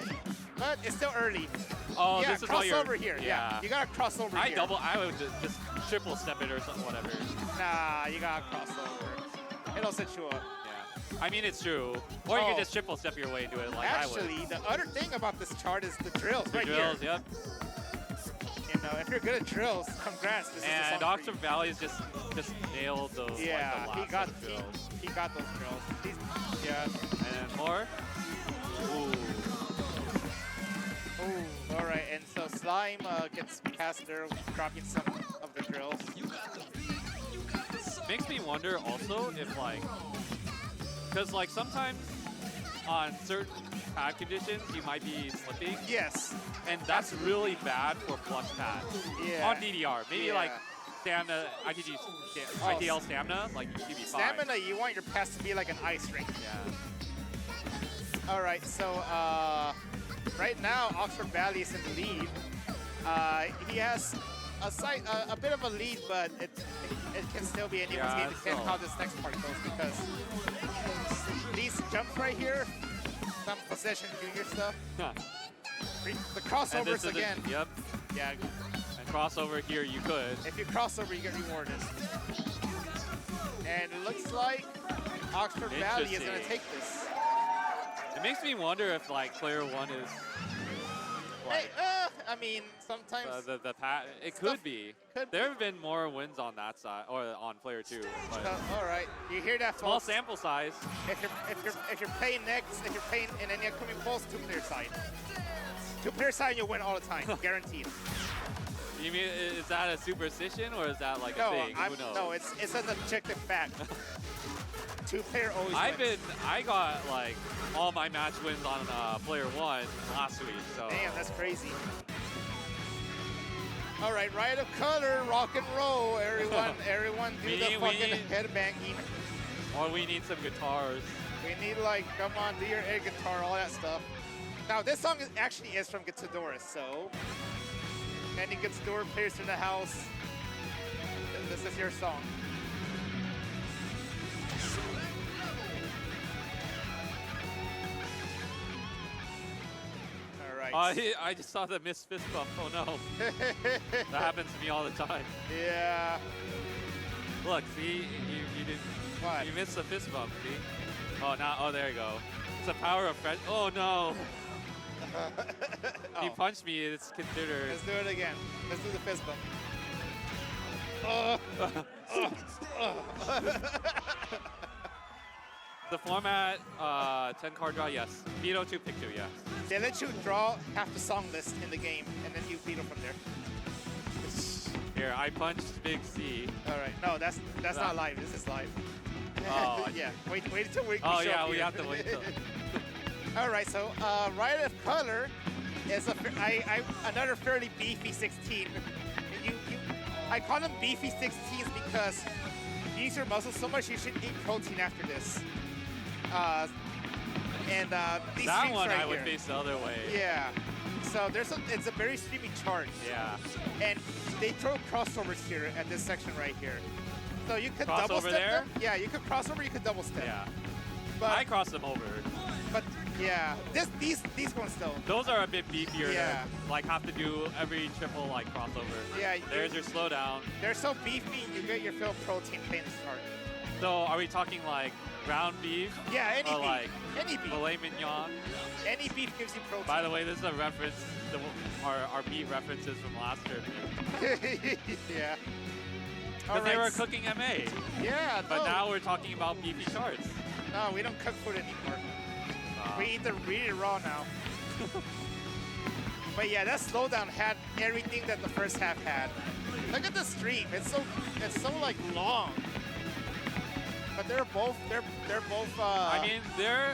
Speaker 2: But it's still early.
Speaker 1: Oh,
Speaker 2: yeah,
Speaker 1: this is
Speaker 2: crossover here. Yeah, you gotta cross over here.
Speaker 1: I would just triple step it or something, whatever.
Speaker 2: Nah, you gotta cross over. It'll set you up.
Speaker 1: Yeah. I mean, it's true. Or you can just triple step your way into it like I would.
Speaker 2: Actually, the other thing about this chart is the drills right here.
Speaker 1: Drills, yep.
Speaker 2: You know, if you're good at drills, congrats. This
Speaker 1: and Oxfordvalley just nailed those.
Speaker 2: Yeah,
Speaker 1: like,
Speaker 2: he got those drills. Yeah.
Speaker 1: And more. Ooh.
Speaker 2: Ooh. All right, and so Slime gets past there, dropping some of the drills.
Speaker 1: Makes me wonder also if like, because like sometimes on certain pad conditions you might be slipping.
Speaker 2: Yes.
Speaker 1: And that's really bad for flush pads.
Speaker 2: Yeah.
Speaker 1: On DDR, maybe like stamina, ITL stamina, like you should be fine.
Speaker 2: Stamina, you want your pass to be like an ice rink.
Speaker 1: Yeah.
Speaker 2: All right, so right now Oxfordvalley is in the lead. He has a bit of a lead, but it can still be anyone's game. Depends how this next part goes, because these jumps right here, some possession junior stuff. The crossovers again.
Speaker 1: Yep.
Speaker 2: Yeah.
Speaker 1: And crossover here you could.
Speaker 2: If you crossover, you get rewarded. And it looks like Oxfordvalley is going to take this.
Speaker 1: It makes me wonder if like player one is. Like,
Speaker 2: I mean, sometimes
Speaker 1: the it could be. There have been more wins on that side or on player two. But
Speaker 2: all right, you hear that?
Speaker 1: Small sample size.
Speaker 2: If you're playing next, if you're playing in any upcoming polls, two-player side. Two-player side, you'll win all the time, guaranteed.
Speaker 1: You mean is that a superstition or is that like a thing? Who knows?
Speaker 2: No, it's an objective fact. Two-player always wins.
Speaker 1: I got like all my match wins on player one last week. So
Speaker 2: damn, that's crazy. All right, Riot of Color, rock and roll, everyone do the fucking headbanging.
Speaker 1: Or we need some guitars.
Speaker 2: We need like, come on, do your air guitar, all that stuff. Now this song actually is from Guitadora, so any Guitadora players in the house, this is your song.
Speaker 1: I just saw the missed fist bump. Oh no. That happens to me all the time.
Speaker 2: Yeah.
Speaker 1: Look, see, you didn't.
Speaker 2: What?
Speaker 1: You missed the fist bump, see? Oh, now, oh, there you go. It's the power of friend. Oh no. He punched me. It's considered.
Speaker 2: Let's do it again. Let's do the fist bump.
Speaker 1: The format, 10 card draw, yes. Veto 2, pick 2, yes.
Speaker 2: They let you draw half the song list in the game, and then you veto from there.
Speaker 1: Here, I punched Big C.
Speaker 2: All right, no, that's not live. This is live.
Speaker 1: Oh.
Speaker 2: Yeah, wait until we
Speaker 1: Oh
Speaker 2: show
Speaker 1: yeah,
Speaker 2: up
Speaker 1: we
Speaker 2: here.
Speaker 1: have to wait till.
Speaker 2: All right, so Riot of Color is another fairly beefy 16. I call them beefy 16s because you use your muscles so much you should eat protein after this. These
Speaker 1: that one
Speaker 2: right
Speaker 1: I would
Speaker 2: here.
Speaker 1: face the other way.
Speaker 2: Yeah. So it's a very streamy chart.
Speaker 1: Yeah.
Speaker 2: And they throw crossovers here at this section right here. So you could
Speaker 1: cross
Speaker 2: double step
Speaker 1: there?
Speaker 2: them. Yeah, you could cross over, you could double step.
Speaker 1: Yeah.
Speaker 2: But
Speaker 1: I cross them over.
Speaker 2: But yeah, these ones still.
Speaker 1: Those are a bit beefier.
Speaker 2: Yeah.
Speaker 1: To, like have to do every triple like crossover.
Speaker 2: Yeah.
Speaker 1: There's your slowdown.
Speaker 2: They're so beefy, you get your fill of protein playing this card.
Speaker 1: So are we talking like ground beef?
Speaker 2: Yeah, any beef.
Speaker 1: Like
Speaker 2: any beef.
Speaker 1: Filet mignon?
Speaker 2: Any beef gives you protein.
Speaker 1: By the way, this is a reference to our meat references from last year.
Speaker 2: Yeah.
Speaker 1: Because they were cooking MA.
Speaker 2: Yeah,
Speaker 1: But now we're talking about beefy charts.
Speaker 2: No, we don't cook food anymore. We eat it raw now. But yeah, that slowdown had everything that the first half had. Look at the stream. It's so like long. but they're both.
Speaker 1: I mean, they're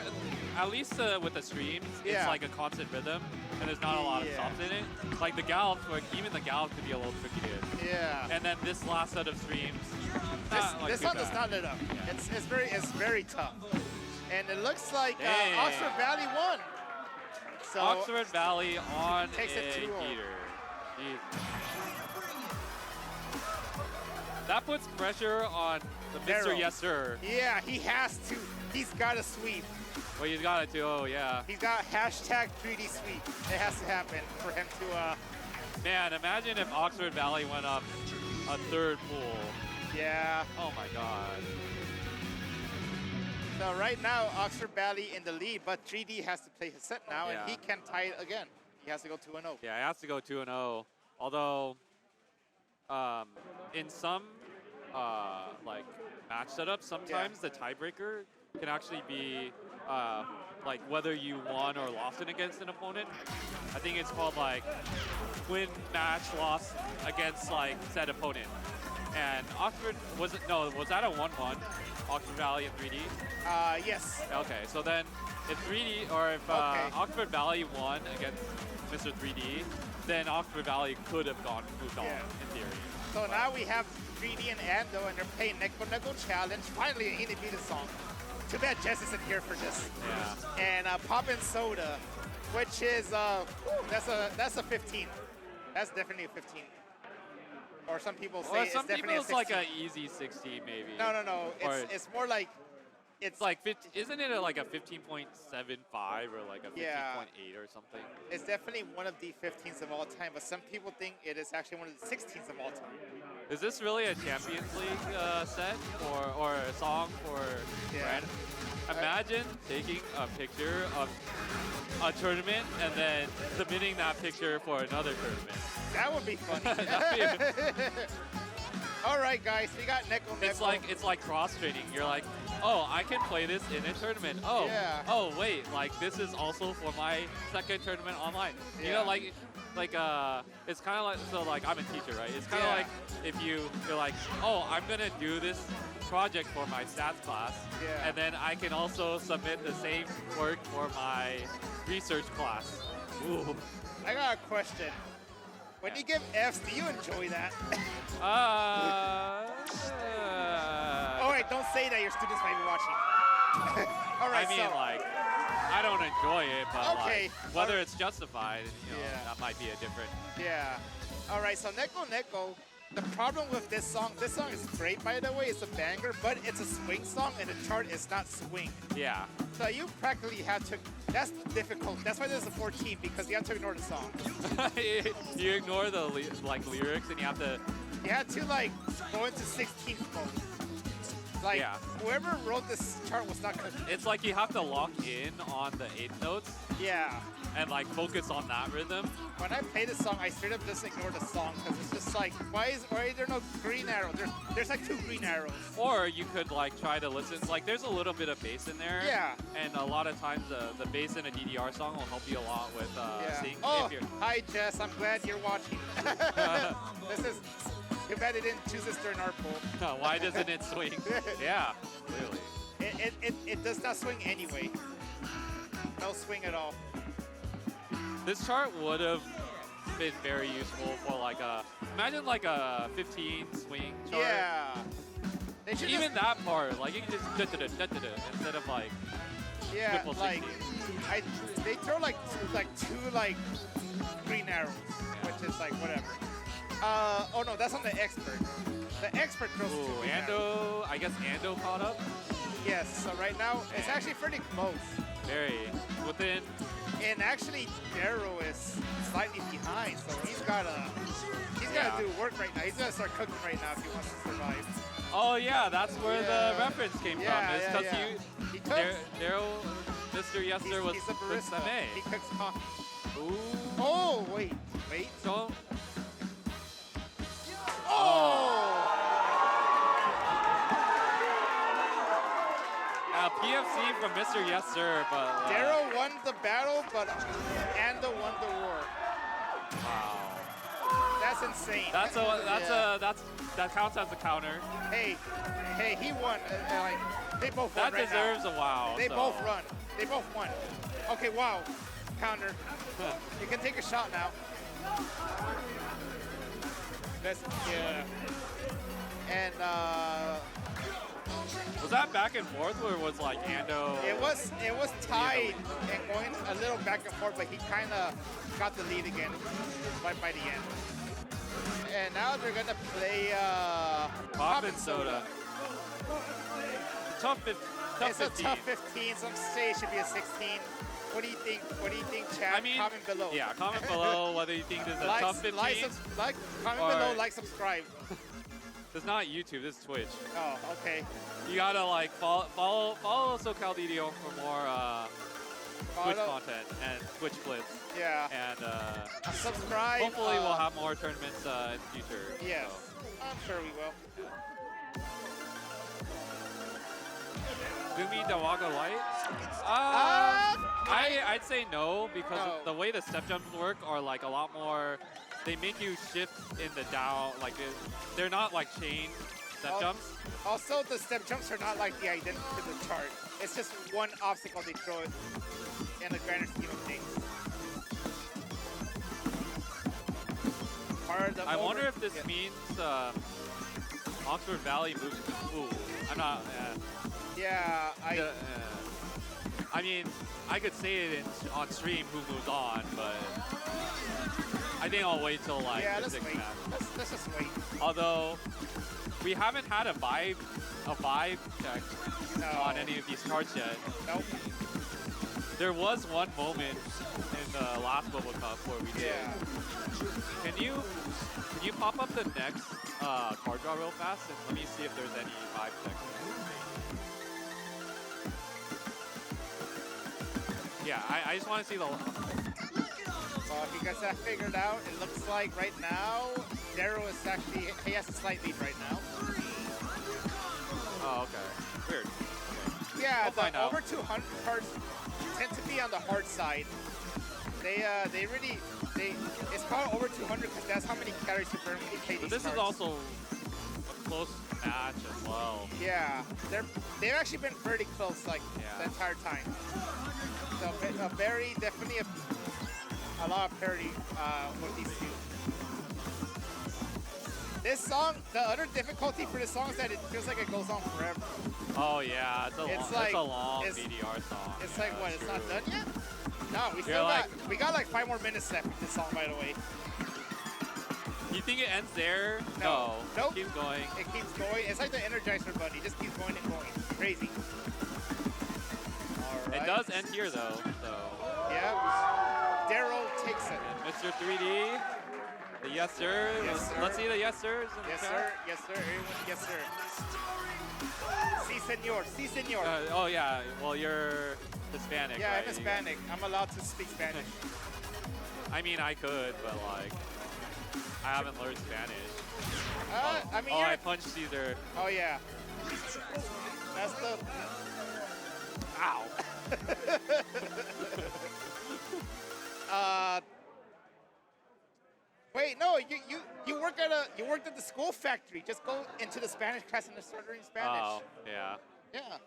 Speaker 1: at least with the streams, it's like a constant rhythm, and there's not a lot of stops in it. Like the gallops, like even the gallop could be a little tricky to hit.
Speaker 2: Yeah.
Speaker 1: And then this last set of streams,
Speaker 2: this one does not lit up. Yeah. It's very tough. And it looks like Oxfordvalley won. So
Speaker 1: Oxfordvalley on
Speaker 2: takes
Speaker 1: a
Speaker 2: it 2-0.
Speaker 1: heater. Jeez. That puts pressure on the Mr. Yes Sir.
Speaker 2: Yeah, he has to. He's got to sweep.
Speaker 1: Well, he's got it too. Oh yeah.
Speaker 2: He's got hashtag 3D sweep. It has to happen for him to.
Speaker 1: Man, imagine if Oxfordvalley went up a third pool.
Speaker 2: Yeah.
Speaker 1: Oh my God.
Speaker 2: So right now, Oxfordvalley in the lead, but 3D has to play his set now, and he can tie it again. He has to go 2-0.
Speaker 1: Yeah, he has to go 2-0. Although, in some like match setups, sometimes the tiebreaker can actually be like whether you won or lost it against an opponent. I think it's called like win match loss against like said opponent. And Oxford was that a 1-1? Oxfordvalley and 3D?
Speaker 2: Yes.
Speaker 1: Okay, so then if 3D or if Oxfordvalley won against Mr. 3D, then Oxfordvalley could have moved on in theory.
Speaker 2: So now we have 3D and Ando, and they're playing Neko Neko Challenge. Finally, an Inabita song. Too bad Jess isn't here for this.
Speaker 1: Yeah.
Speaker 2: And Poppin' Soda, which is that's a 15. That's definitely a 15. Or some people say it's definitely a 16.
Speaker 1: Like an easy 16 maybe.
Speaker 2: No. It's more like
Speaker 1: it's like 15, isn't it like a 15.75 or like a 15.8 or something?
Speaker 2: It's definitely one of the 15s of all time, but some people think it is actually one of the 16s of all time.
Speaker 1: Is this really a Champions League set or a song for Brandon? Imagine taking a picture of a tournament and then submitting that picture for another tournament.
Speaker 2: That would be funny. All right, guys, we got Neko Neko.
Speaker 1: It's like cross training. You're like, oh, I can play this in a tournament. Oh, oh wait, like this is also for my second tournament online. You know, like it's kind of like, so like I'm a teacher, right? It's kind of like if you're like, oh, I'm gonna do this project for my stats class, and then I can also submit the same work for my research class. Ooh.
Speaker 2: I got a question. When you give Fs, do you enjoy that? Oh wait, don't say that. Your students might be watching. All right,
Speaker 1: I mean, like, I don't enjoy it, but like, whether it's justified, you know, that might be a different.
Speaker 2: Yeah. All right, so Neko Neko. The problem with this song is great, by the way. It's a banger, but it's a swing song, and the chart is not swing.
Speaker 1: Yeah.
Speaker 2: So you practically have to. That's difficult. That's why there's a 14, because you have to ignore the song.
Speaker 1: You ignore the lyrics, and you have to.
Speaker 2: You have to like go into 16th mode. Like whoever wrote this chart was not good.
Speaker 1: It's like you have to lock in on the 8th notes.
Speaker 2: Yeah.
Speaker 1: And like focus on that rhythm.
Speaker 2: When I play this song, I straight up just ignore the song because it's just like, why is there no green arrow? There's like 2 green arrows. Or
Speaker 1: you could like try to listen. Like there's a little bit of bass in there.
Speaker 2: Yeah.
Speaker 1: And a lot of times the bass in a DDR song will help you a lot with singing.
Speaker 2: Oh, hi Jess. I'm glad you're watching. This is too bad it didn't choose this during our poll.
Speaker 1: Why doesn't it swing? Yeah, clearly.
Speaker 2: It does not swing anyway. No swing at all.
Speaker 1: This chart would have been very useful for like imagine like a 15 swing chart.
Speaker 2: Yeah.
Speaker 1: Even that part, like you can just instead of like triple 16.
Speaker 2: They throw like two green arrows, which is like whatever. Oh no, that's on the expert. The expert throws two green arrows.
Speaker 1: I guess Ando caught up.
Speaker 2: Yes. So right now it's actually pretty close.
Speaker 1: Very within.
Speaker 2: And actually, Darrow is slightly behind, so he's gotta do work right now. He's gotta start cooking right now if he wants to survive.
Speaker 1: Oh yeah, that's where the reference came from. Is because Darrow, Mr. Yester was
Speaker 2: he's a barista. He cooks coffee.
Speaker 1: Ooh.
Speaker 2: Oh wait.
Speaker 1: So.
Speaker 2: Oh.
Speaker 1: PFC from Mr. Yes Sir, but
Speaker 2: Darrow won the battle, but Ando won the war.
Speaker 1: Wow.
Speaker 2: That's insane.
Speaker 1: That counts as a counter.
Speaker 2: Hey, he won. Like they both won.
Speaker 1: That deserves a wow.
Speaker 2: They both run. They both won. Okay, wow. Counter. You can take a shot now. Yeah. And
Speaker 1: was that back and forth or was like Ando?
Speaker 2: It was tied and going a little back and forth, but he kind of got the lead again right by the end. And now they're gonna play
Speaker 1: Pop and Soda. Tough 15.
Speaker 2: It's a tough 15. Some say it should be a 16. What do you think? What do you think, chat?
Speaker 1: I mean,
Speaker 2: comment below.
Speaker 1: Yeah, comment below whether you think this is a tough 15.
Speaker 2: Comment below, like, subscribe.
Speaker 1: This is not YouTube, this is Twitch.
Speaker 2: Oh, okay.
Speaker 1: You gotta like follow SoCalDDR for more Twitch content and Twitch clips.
Speaker 2: Yeah.
Speaker 1: And
Speaker 2: subscribe.
Speaker 1: Hopefully we'll have more tournaments in the future.
Speaker 2: Yes,
Speaker 1: so.
Speaker 2: I'm sure we will.
Speaker 1: Gumi Dawaga Light? I'd say no because the way the step jumps work are like a lot more. They make you shift in the down, like they're not like chain step jumps.
Speaker 2: Also, the step jumps are not like the identical to the chart. It's just one obstacle they throw it in the grander scheme of things.
Speaker 1: I wonder if this means Oxfordvalley moves. Ooh, I'm not.
Speaker 2: Yeah,
Speaker 1: I mean, I could say it on stream who moves on, but I think I'll wait till like the sixth match.
Speaker 2: Let's just wait.
Speaker 1: Although we haven't had a vibe check on any of these cards yet.
Speaker 2: Nope.
Speaker 1: There was one moment in the last Boba Cup where we did.
Speaker 2: Yeah.
Speaker 1: Can you pop up the next card draw real fast and let me see if there's any vibe checks? Yeah, I just want to see the.
Speaker 2: Well, if you guys have figured out, it looks like right now, Daryl is actually, he has a slight lead right now.
Speaker 1: Oh, okay. Weird. Okay.
Speaker 2: Yeah, the over 200 cards tend to be on the hard side. It's called over 200 because that's how many carries you burn when you play these
Speaker 1: this
Speaker 2: cards.
Speaker 1: Is also a close match as well.
Speaker 2: Yeah, they've actually been pretty close the entire time. So definitely a lot of parity with these two. This song, the other difficulty for this song is that it feels like it goes on forever.
Speaker 1: Oh yeah, it's a long DDR song.
Speaker 2: It's like what? It's not done yet? No, we got like 5 more minutes left with this song, by the way.
Speaker 1: You think it ends there?
Speaker 2: No. Nope.
Speaker 1: It keeps going.
Speaker 2: It keeps going. It's like the Energizer Bunny. It just keeps going and going. Crazy. All right.
Speaker 1: It does end here though. So.
Speaker 2: Yeah. Daryl takes it.
Speaker 1: And Mr. 3D. The yes sir.
Speaker 2: Yes, sir.
Speaker 1: Let's see the yes sirs.
Speaker 2: Yes sir. Yes sir. Everyone, yes sir. Si senor. Si senor.
Speaker 1: Oh yeah. Well, you're Hispanic.
Speaker 2: Yeah,
Speaker 1: right?
Speaker 2: I'm Hispanic. I'm allowed to speak Spanish.
Speaker 1: I mean, I could, but like, I haven't learned Spanish.
Speaker 2: I mean,
Speaker 1: I punched Caesar.
Speaker 2: Oh yeah. That's the. Ow. Wait, no, you worked at the school factory. Just go into the Spanish class and start learning Spanish.
Speaker 1: Oh, yeah.
Speaker 2: Yeah.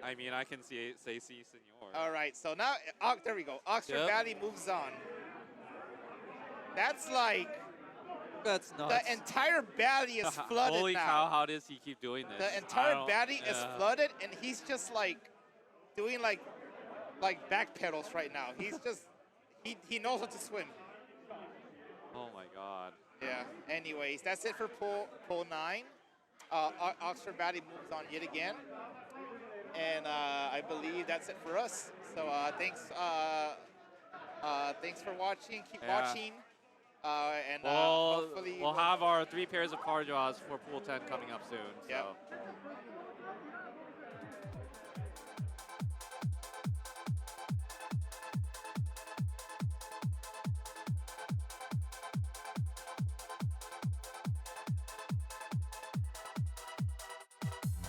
Speaker 1: I mean, I can say si, senor.
Speaker 2: All right, so now, there we go. Oxfordvalley moves on. That's like.
Speaker 1: That's nuts.
Speaker 2: The entire valley is flooded
Speaker 1: Holy
Speaker 2: now.
Speaker 1: cow, how does he keep doing this?
Speaker 2: The entire valley is flooded, and he's just like doing like back pedals right now. He's just, he knows how to swim.
Speaker 1: Oh my God.
Speaker 2: Yeah, anyways, that's it for pool 9. Oxfordvalley moves on yet again. And I believe that's it for us. So thanks for watching. Keep watching. And hopefully
Speaker 1: we'll have our 3 pairs of card draws for Pool 10 coming up soon.
Speaker 2: Yep.
Speaker 1: So.